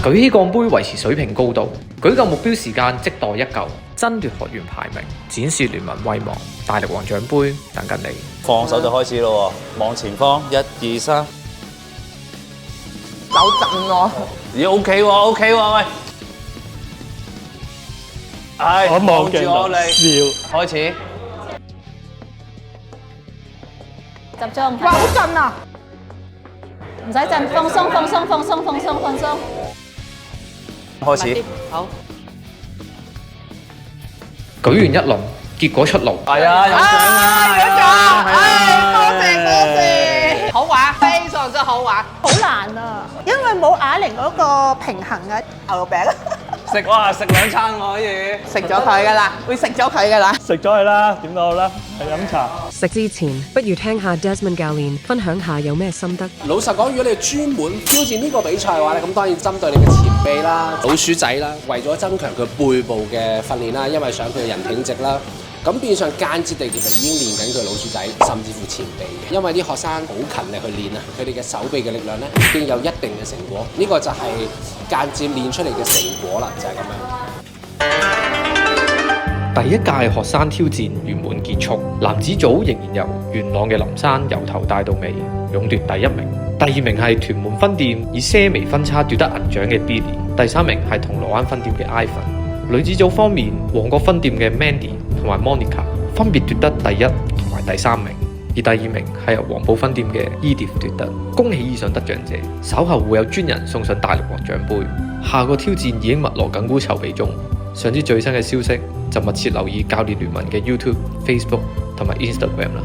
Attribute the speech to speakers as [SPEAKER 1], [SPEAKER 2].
[SPEAKER 1] 舉起鋼杯維持水平高度，舉夠目標時間即代一舊，爭奪學員排名，展示聯盟威望。大力王獎杯等緊你。
[SPEAKER 2] 放手就開始咯喎，望前方，1、2、3，
[SPEAKER 3] 有震喎。
[SPEAKER 2] 咦 OK 喎 OK 喎，喂，係
[SPEAKER 4] 我望住
[SPEAKER 2] 我嚟，
[SPEAKER 4] 笑，
[SPEAKER 2] 開始，
[SPEAKER 5] 集中，
[SPEAKER 3] 哇，好震啊！
[SPEAKER 5] 唔使震，放鬆，放鬆，放鬆，放鬆，放鬆。
[SPEAKER 2] 開始，
[SPEAKER 5] 好。
[SPEAKER 1] 舉完一輪，結果出爐。
[SPEAKER 2] 係啊，有獎啊，
[SPEAKER 3] 有獎，多謝
[SPEAKER 2] 係
[SPEAKER 3] 多謝，好玩，非常之好玩。
[SPEAKER 6] 好難啊，因為冇啞鈴嗰個平衡啊。
[SPEAKER 3] 牛肉餅
[SPEAKER 2] 哇食2餐可以，
[SPEAKER 3] 食咗佢噶啦，會食咗佢噶啦。
[SPEAKER 4] 食咗佢啦，點都好啦，係飲茶。
[SPEAKER 7] 食之前，不如聽下 Desmond 教練分享下有咩心得。
[SPEAKER 8] 老實講，如果你係專門挑戰呢個比賽嘅話咧，咁當然針對你嘅前臂啦、老鼠仔啦，為咗增強佢背部嘅訓練啦，因為想佢嘅人挺直啦，咁變相間接地其實已經練緊佢老鼠仔，甚至乎前臂嘅。因為啲學生好勤力去練啊，佢哋嘅手臂嘅力量咧已經有一定嘅成果，呢個就係間接練出嚟嘅成果啦，就係咁樣。
[SPEAKER 1] 第一屆學生挑戰圓滿結束，男子組仍然由元朗嘅林山由頭帶到尾，勇奪第一名。第二名係屯門分店以些微分差奪得銀獎嘅 Billy， 第三名係銅鑼灣分店嘅 Ivan。女子組方面，旺角分店嘅 Mandy 同埋 Monica 分別奪得第一同埋第三名，而第二名係由黃埔分店嘅 Edith 奪得。恭喜以上得獎者，稍後會有專人送上大力王獎杯。下個挑戰已經密鑼緊鼓籌備中，想知最新嘅消息就密切留意教練聯盟嘅 YouTube、Facebook 同埋 Instagram 啦。